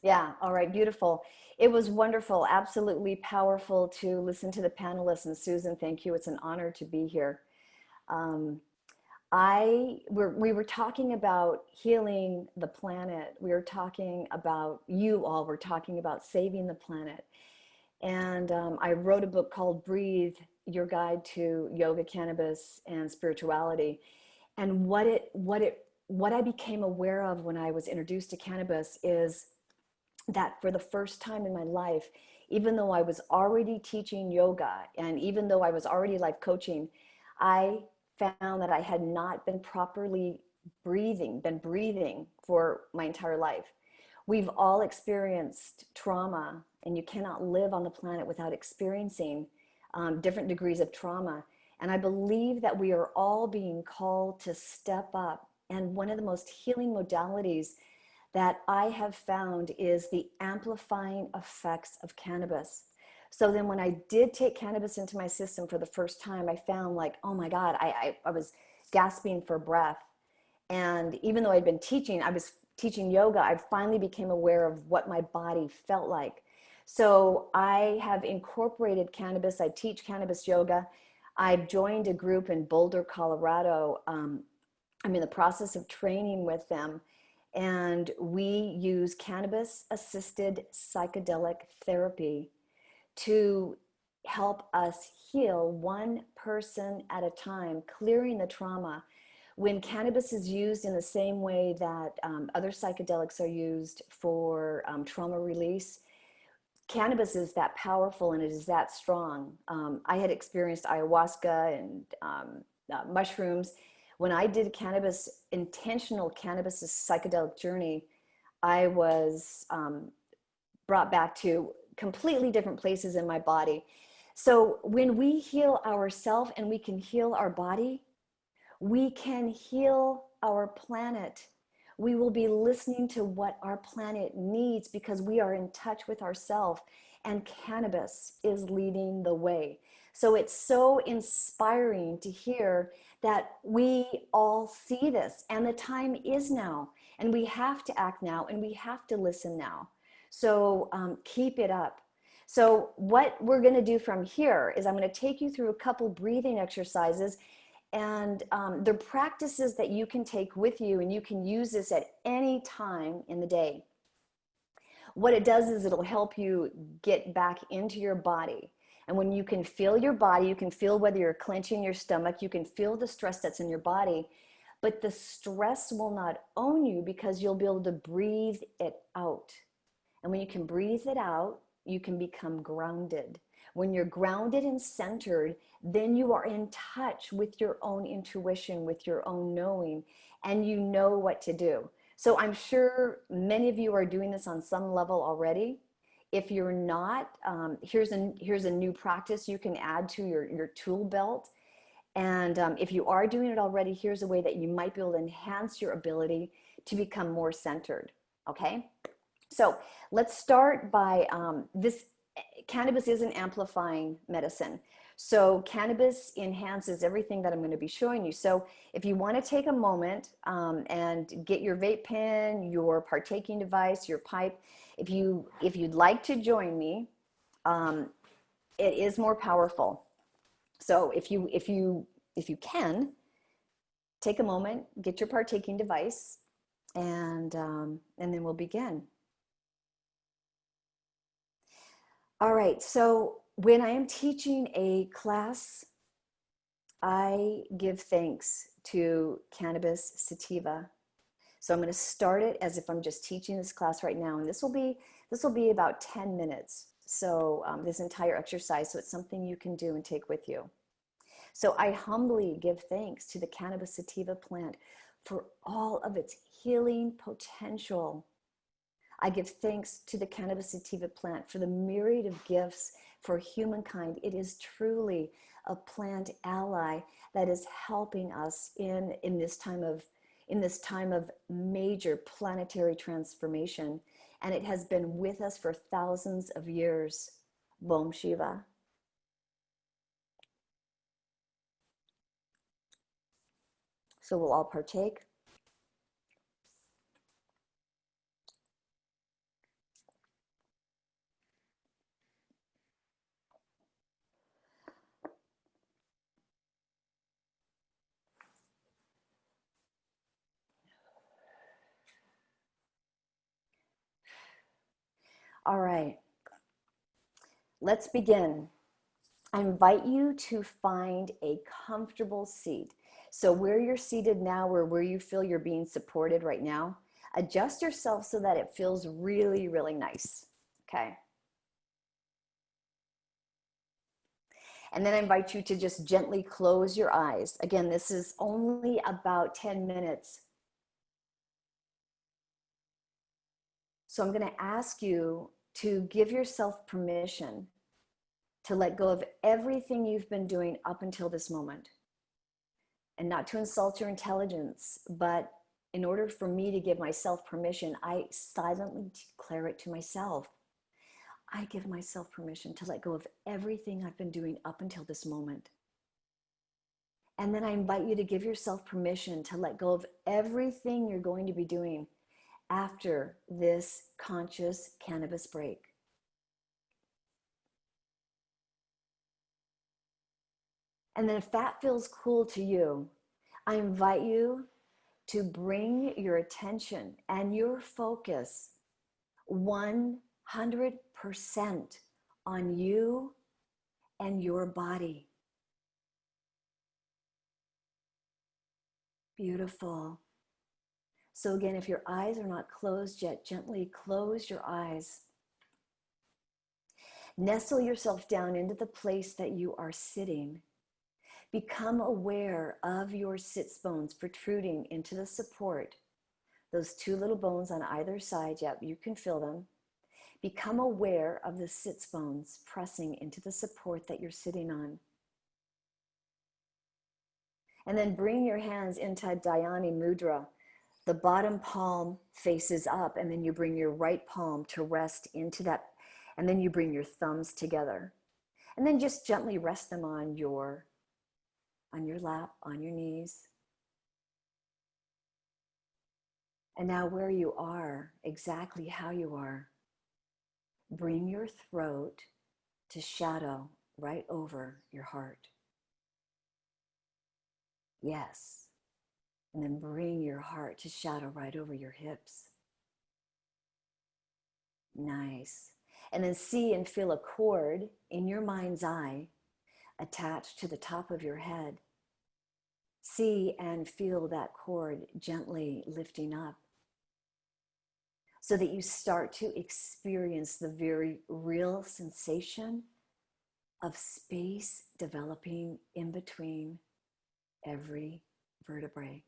Yeah. All right. Beautiful. It was wonderful. Absolutely powerful to listen to the panelists. And Susan, thank you. It's an honor to be here. Um, we were talking about healing the planet. We were talking about, you all were talking about saving the planet. And I wrote a book called Breathe, Your Guide to Yoga, Cannabis, and Spirituality. And what I became aware of when I was introduced to cannabis is that for the first time in my life, even though I was already teaching yoga and even though I was already life coaching, I found that I had not been properly been breathing for my entire life. We've all experienced trauma, and you cannot live on the planet without experiencing different degrees of trauma. And I believe that we are all being called to step up. And one of the most healing modalities that I have found is the amplifying effects of cannabis. So then when I did take cannabis into my system for the first time, I found like, oh my God, I was gasping for breath. And even though I'd been teaching, I was teaching yoga, I finally became aware of what my body felt like. So I have incorporated cannabis. I teach cannabis yoga. I've joined a group in Boulder, Colorado. I'm in the process of training with them. And we use cannabis assisted psychedelic therapy to help us heal one person at a time, clearing the trauma. When cannabis is used in the same way that other psychedelics are used for trauma release, cannabis is that powerful and it is that strong. I had experienced ayahuasca and mushrooms. When I did cannabis, intentional cannabis psychedelic journey, I was brought back to completely different places in my body. So when we heal ourselves and we can heal our body, we can heal our planet. We will be listening to what our planet needs because we are in touch with ourselves, and cannabis is leading the way. So it's so inspiring to hear that we all see this, and the time is now, and we have to act now, and we have to listen now. So keep it up. So what we're going to do from here is I'm going to take you through a couple breathing exercises, and they're practices that you can take with you, and you can use this at any time in the day. What it does is it'll help you get back into your body. And when you can feel your body, you can feel whether you're clenching your stomach, you can feel the stress that's in your body, but the stress will not own you because you'll be able to breathe it out. And when you can breathe it out, you can become grounded. When you're grounded and centered, then you are in touch with your own intuition, with your own knowing, and you know what to do. So I'm sure many of you are doing this on some level already. If you're not, here's a new practice you can add to your tool belt. And if you are doing it already, here's a way that you might be able to enhance your ability to become more centered, okay? So let's start by this. Cannabis is an amplifying medicine. So cannabis enhances everything that I'm going to be showing you. So if you want to take a moment and get your vape pen, your partaking device, your pipe, if you'd like to join me, it is more powerful. So if you can, take a moment, get your partaking device, and then we'll begin. All right, so when I am teaching a class, I give thanks to cannabis sativa. So I'm going to start it as if I'm just teaching this class right now, and this will be about 10 minutes. So this entire exercise, so it's something you can do and take with you. So I humbly give thanks to the cannabis sativa plant for all of its healing potential. I give thanks to the cannabis sativa plant for the myriad of gifts for humankind. It is truly a plant ally that is helping us in this time of major planetary transformation. And it has been with us for thousands of years. Bom Shiva. So we'll all partake. All right, let's begin. I invite you to find a comfortable seat. So where you're seated now or where you feel you're being supported right now, adjust yourself so that it feels really, really nice. Okay. And then I invite you to just gently close your eyes. Again, this is only about 10 minutes. So I'm going to ask you to give yourself permission to let go of everything you've been doing up until this moment. And not to insult your intelligence, but in order for me to give myself permission, I silently declare it to myself. I give myself permission to let go of everything I've been doing up until this moment. And then I invite you to give yourself permission to let go of everything you're going to be doing after this conscious cannabis break. And then if that feels cool to you, I invite you to bring your attention and your focus 100% on you and your body. Beautiful. So again, if your eyes are not closed yet, gently close your eyes. Nestle yourself down into the place that you are sitting. Become aware of your sits bones protruding into the support. Those two little bones on either side, yep, you can feel them. Become aware of the sits bones pressing into the support that you're sitting on. And then bring your hands into Dhyani Mudra. The bottom palm faces up, and then you bring your right palm to rest into that, and then you bring your thumbs together. And then just gently rest them on your lap, on your knees. And now where you are, exactly how you are, bring your throat to shadow right over your heart. Yes. And then bring your heart to shadow right over your hips. Nice. And then see and feel a cord in your mind's eye attached to the top of your head. See and feel that cord gently lifting up so that you start to experience the very real sensation of space developing in between every vertebrae.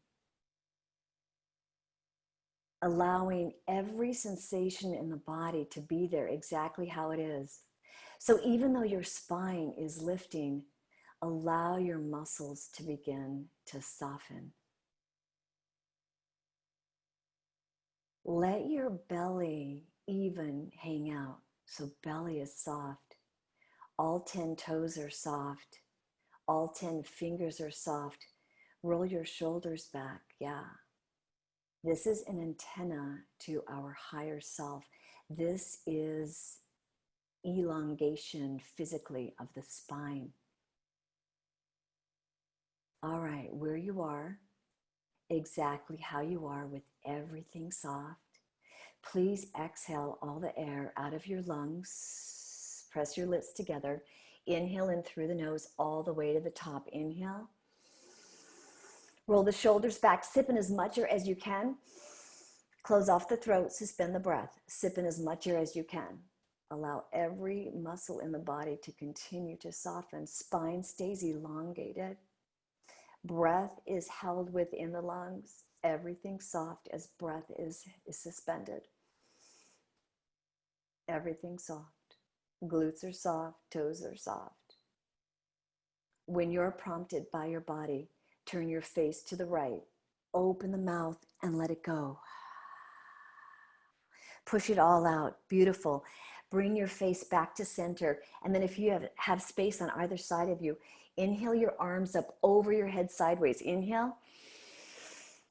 Allowing every sensation in the body to be there exactly how it is. So even though your spine is lifting, allow your muscles to begin to soften. Let your belly even hang out. So belly is soft. All 10 toes are soft. All 10 fingers are soft. Roll your shoulders back. Yeah. This is an antenna to our higher self. This is elongation physically of the spine. All right, where you are, exactly how you are with everything soft. Please exhale all the air out of your lungs. Press your lips together. Inhale in through the nose all the way to the top. Inhale. Roll the shoulders back. Sip in as much air as you can. Close off the throat. Suspend the breath. Sip in as much air as you can. Allow every muscle in the body to continue to soften. Spine stays elongated. Breath is held within the lungs. Everything soft as breath is suspended. Everything soft. Glutes are soft. Toes are soft. When you're prompted by your body, turn your face to the right. Open the mouth and let it go. Push it all out. Beautiful. Bring your face back to center. And then if you have space on either side of you, inhale your arms up over your head sideways. Inhale.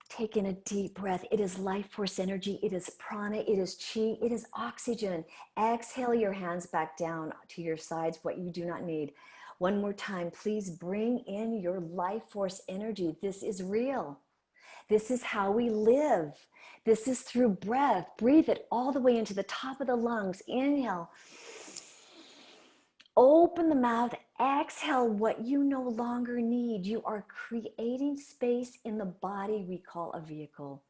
Take in a deep breath. It is life force energy. It is prana. It is chi. It is oxygen. Exhale your hands back down to your sides, what you do not need. One more time, please bring in your life force energy. This is real. This is how we live. This is through breath. Breathe it all the way into the top of the lungs. Inhale. Open the mouth. Exhale what you no longer need. You are creating space in the body we call a vehicle.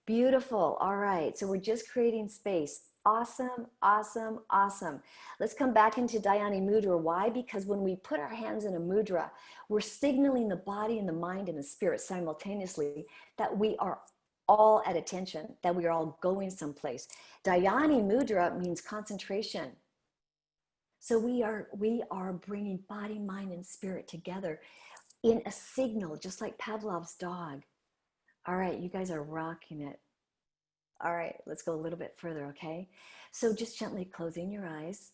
Beautiful. All right. So we're just creating space. Awesome, awesome, awesome. Let's come back into Dhyani Mudra. Why? Because when we put our hands in a mudra, we're signaling the body and the mind and the spirit simultaneously that we are all at attention, that we are all going someplace. Dhyani Mudra means concentration. So we are bringing body, mind, and spirit together in a signal, just like Pavlov's dog. All right, you guys are rocking it. All right, let's go a little bit further, okay? So just gently closing your eyes,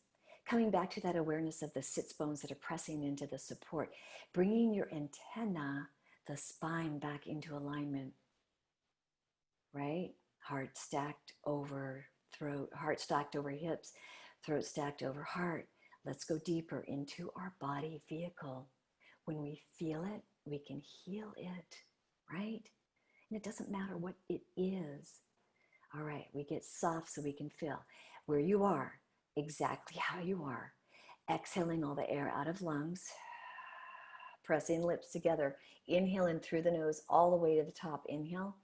coming back to that awareness of the sits bones that are pressing into the support, bringing your antenna, the spine back into alignment, right? Heart stacked over throat, heart stacked over hips, throat stacked over heart. Let's go deeper into our body vehicle. When we feel it, we can heal it, right? And it doesn't matter what it is. All right, we get soft so we can feel where you are, exactly how you are. Exhaling all the air out of lungs, pressing lips together. Inhale in through the nose all the way to the top. Inhale.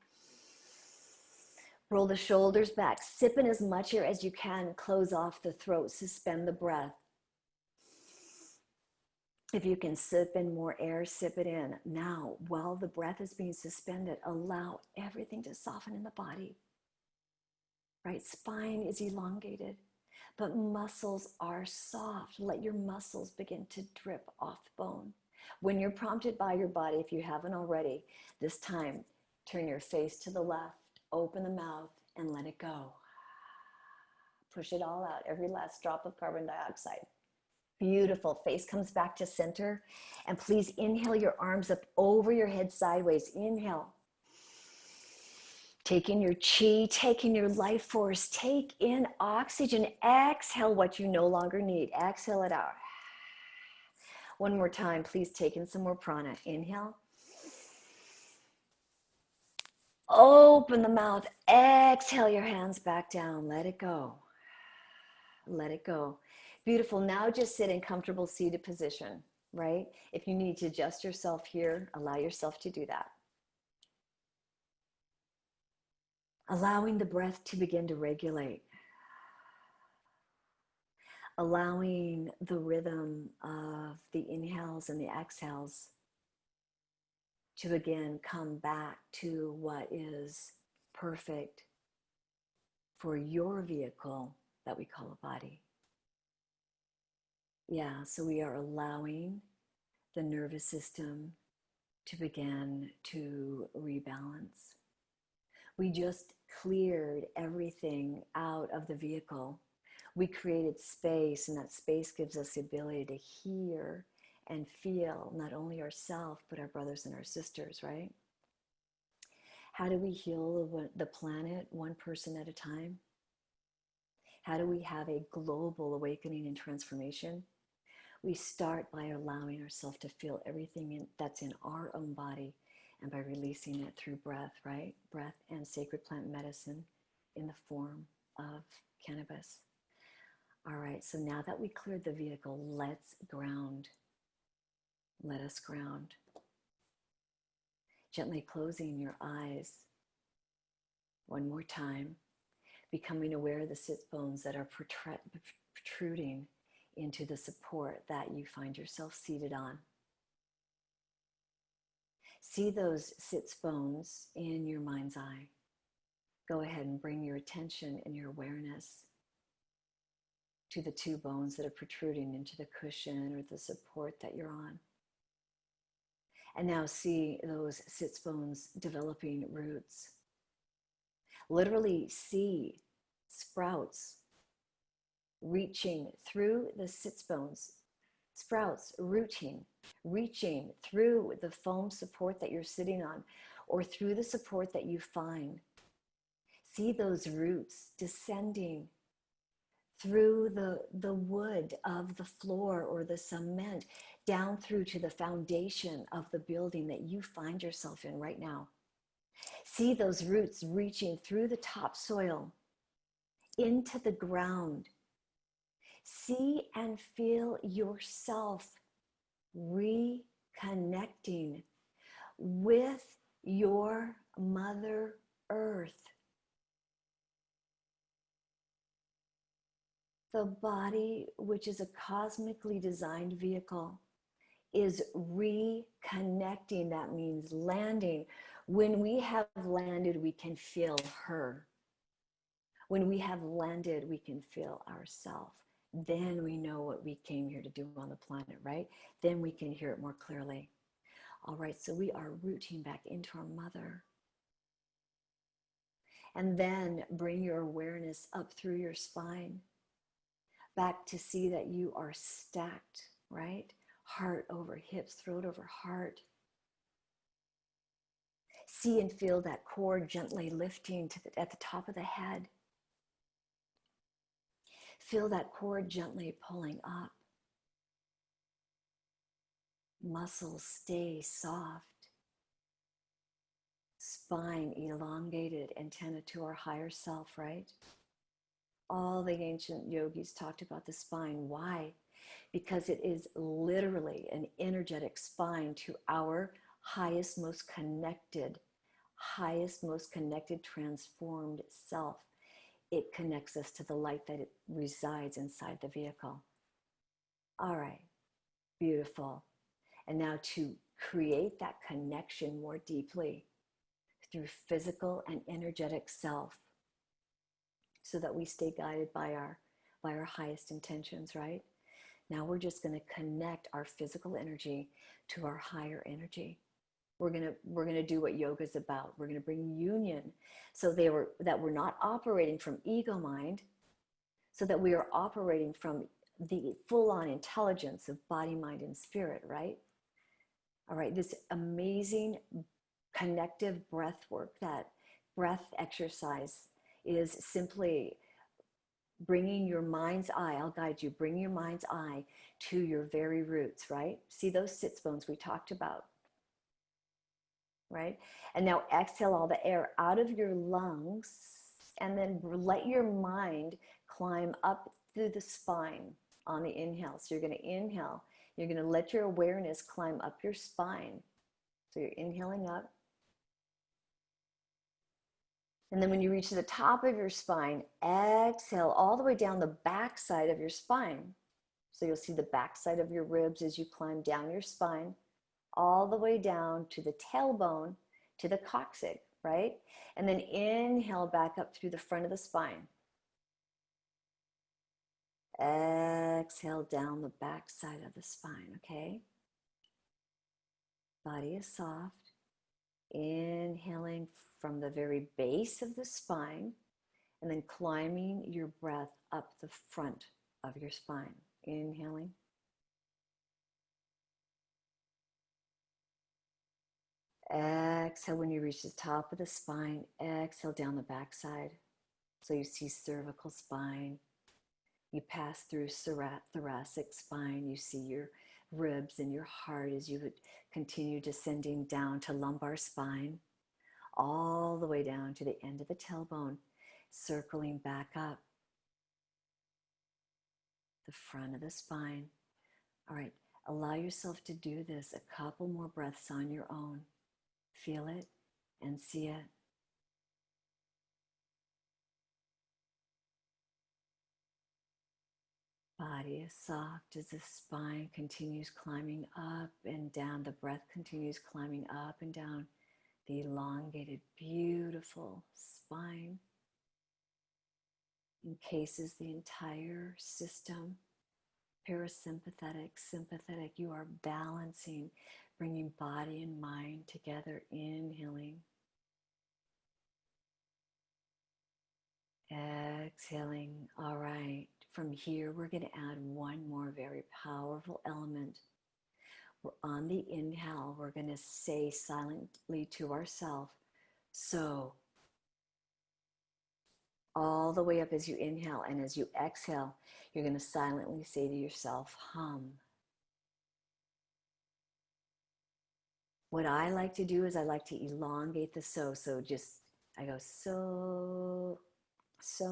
Roll the shoulders back. Sip in as much air as you can. Close off the throat. Suspend the breath. If you can sip in more air, sip it in. Now, while the breath is being suspended, allow everything to soften in the body. Right? Spine is elongated, but muscles are soft. Let your muscles begin to drip off bone. When you're prompted by your body, if you haven't already, this time, turn your face to the left, open the mouth, and let it go. Push it all out, every last drop of carbon dioxide. Beautiful. Face comes back to center. And please inhale your arms up over your head sideways. Inhale. Taking your chi, taking your life force, take in oxygen. Exhale what you no longer need. Exhale it out. One more time, please take in some more prana. Inhale. Open the mouth. Exhale your hands back down. Let it go. Let it go. Beautiful. Now just sit in comfortable seated position, right? If you need to adjust yourself here, allow yourself to do that. Allowing the breath to begin to regulate. Allowing the rhythm of the inhales and the exhales to again come back to what is perfect for your vehicle that we call a body. Yeah, so we are allowing the nervous system to begin to rebalance. We just cleared everything out of the vehicle. We created space, and that space gives us the ability to hear and feel not only ourselves, but our brothers and our sisters, right? How do we heal the planet one person at a time? How do we have a global awakening and transformation? We start by allowing ourselves to feel everything that's in our own body and by releasing it through breath, right? Breath and sacred plant medicine in the form of cannabis. All right, so now that we cleared the vehicle, let's ground. Let us ground. Gently closing your eyes. One more time. Becoming aware of the sit bones that are protruding into the support that you find yourself seated on. See those sits bones in your mind's eye. Go ahead and bring your attention and your awareness to the two bones that are protruding into the cushion or the support that you're on. And now see those sits bones developing roots. Literally see sprouts reaching through the sits bones, sprouts rooting, reaching through the foam support that you're sitting on or through the support that you find. See those roots descending through the wood of the floor or the cement down through to the foundation of the building that you find yourself in right now. See those roots reaching through the topsoil into the ground. See and feel yourself reconnecting with your Mother Earth. The body, which is a cosmically designed vehicle, is reconnecting. That means landing. When we have landed, we can feel her. When we have landed, we can feel ourselves. Then we know what we came here to do on the planet, right? Then we can hear it more clearly. All right, so we are rooting back into our mother. And then bring your awareness up through your spine, back to see that you are stacked, right? Heart over hips, throat over heart. See and feel that core gently lifting at the top of the head. Feel that core gently pulling up. Muscles stay soft. Spine elongated, antenna to our higher self, right? All the ancient yogis talked about the spine. Why? Because it is literally an energetic spine to our highest, most connected, transformed self. It connects us to the light that it resides inside the vehicle. All right, beautiful. And now to create that connection more deeply through physical and energetic self, so that we stay guided by our highest intentions, right? Now we're just going to connect our physical energy to our higher energy. We're going to do what yoga is about. We're going to bring union, so that we're not operating from ego mind, so that we are operating from the full-on intelligence of body, mind, and spirit, right? All right, this amazing connective breath work, that breath exercise, is simply bringing your mind's eye, I'll guide you, bring your mind's eye to your very roots, right? See those sits bones we talked about, right? And now exhale all the air out of your lungs, and then let your mind climb up through the spine on the inhale. So you're going to inhale, you're going to let your awareness climb up your spine. So you're inhaling up. And then when you reach to the top of your spine, exhale all the way down the back side of your spine. So you'll see the back side of your ribs as you climb down your spine, all the way down to the tailbone, to the coccyx, right? And then inhale back up through the front of the spine. Exhale down the back side of the spine, okay? Body is soft. Inhaling from the very base of the spine, and then climbing your breath up the front of your spine. Inhaling. Exhale when you reach the top of the spine. Exhale down the backside. So you see cervical spine. You pass through thoracic spine. You see your ribs and your heart as you would continue descending down to lumbar spine, all the way down to the end of the tailbone, circling back up the front of the spine. All right, allow yourself to do this a couple more breaths on your own. Feel it and see it. Body is soft as the spine continues climbing up and down. The breath continues climbing up and down the elongated, beautiful spine. Encases the entire system. Parasympathetic, sympathetic. You are balancing, bringing body and mind together. Inhaling. Exhaling. All right. From here, we're going to add one more very powerful element. On the inhale, we're going to say silently to ourselves, so. All the way up as you inhale, and as you exhale, you're going to silently say to yourself, hum. What I like to do is I like to elongate the so. So just, I go so, so.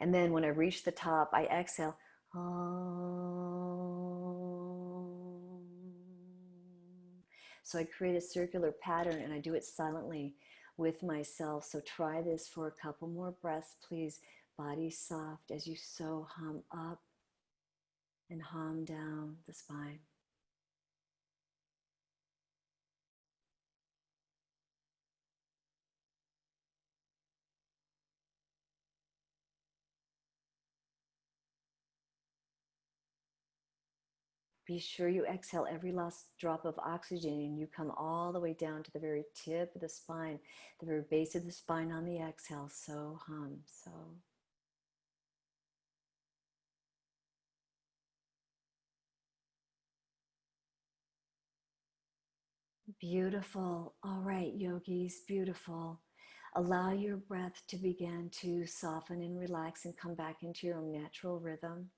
And then when I reach the top, I exhale. So I create a circular pattern and I do it silently with myself. So try this for a couple more breaths, please. Body soft as you so hum up and hum down the spine. Be sure you exhale every last drop of oxygen and you come all the way down to the very tip of the spine, the very base of the spine on the exhale. So hum, so. Beautiful. All right, yogis, beautiful. Allow your breath to begin to soften and relax and come back into your own natural rhythm.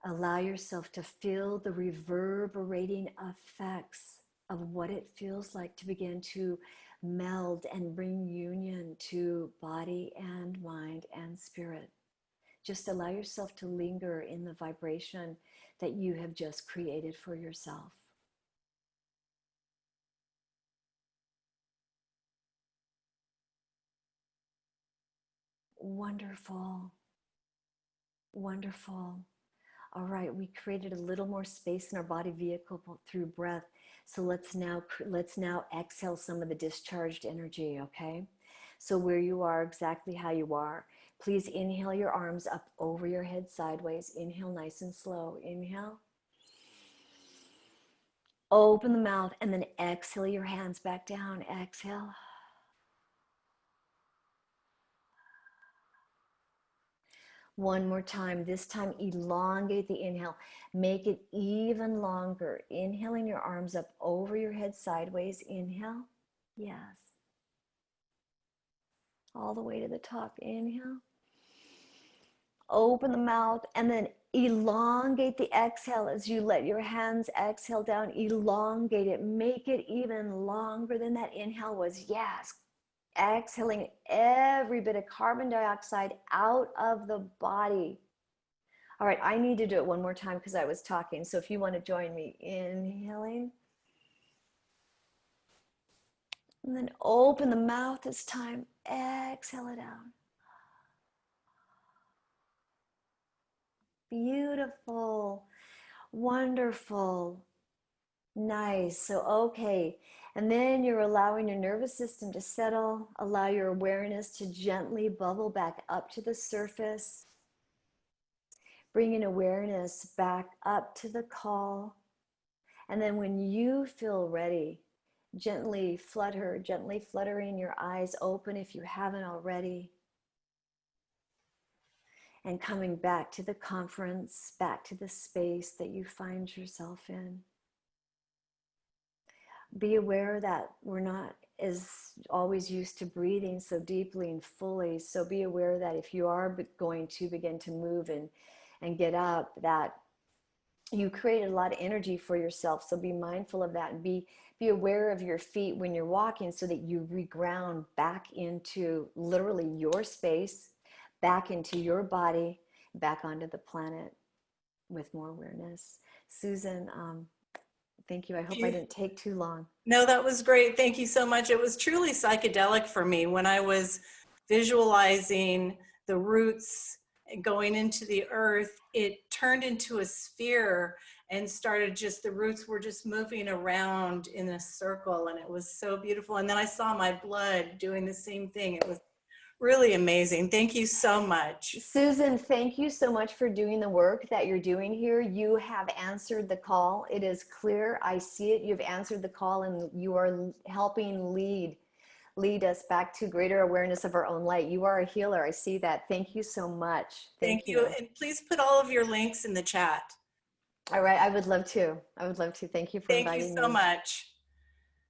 Allow yourself to feel the reverberating effects of what it feels like to begin to meld and bring union to body and mind and spirit. Just allow yourself to linger in the vibration that you have just created for yourself. Wonderful. Wonderful. All right, we created a little more space in our body vehicle through breath. So let's now exhale some of the discharged energy, okay? So where you are, exactly how you are. Please inhale your arms up over your head sideways. Inhale nice and slow. Inhale. Open the mouth and then exhale your hands back down. Exhale. One more time. This time, elongate the inhale. Make it even longer. Inhaling your arms up over your head sideways. Inhale. Yes. All the way to the top. Inhale. Open the mouth and then elongate the exhale as you let your hands exhale down. Elongate it. Make it even longer than that inhale was. Yes. Exhaling every bit of carbon dioxide out of the body. All right, I need to do it one more time because I was talking. So if you want to join me, inhaling. And then open the mouth this time. Exhale it out. Beautiful. Wonderful. Nice. So, okay. And then you're allowing your nervous system to settle. Allow your awareness to gently bubble back up to the surface. Bringing awareness back up to the call. And then when you feel ready, gently fluttering your eyes open if you haven't already. And coming back to the conference, back to the space that you find yourself in. Be aware that we're not as always used to breathing so deeply and fully. So be aware that if you are going to begin to move and get up, that you created a lot of energy for yourself. So be mindful of that and be aware of your feet when you're walking so that you reground back into literally your space, back into your body, back onto the planet with more awareness. Susan, thank you. I hope I didn't take too long. No, that was great. Thank you so much. It was truly psychedelic for me when I was visualizing the roots going into the earth. It turned into a sphere and started just, the roots were just moving around in a circle, and it was so beautiful. And then I saw my blood doing the same thing. It was really amazing. Thank you so much. Susan, thank you so much for doing the work that you're doing here. You have answered the call. It is clear. I see it. You've answered the call and you are helping lead us back to greater awareness of our own light. You are a healer. I see that. Thank you so much. Thank you. And please put all of your links in the chat. All right. I would love to. Thank you for inviting me. Thank you so much.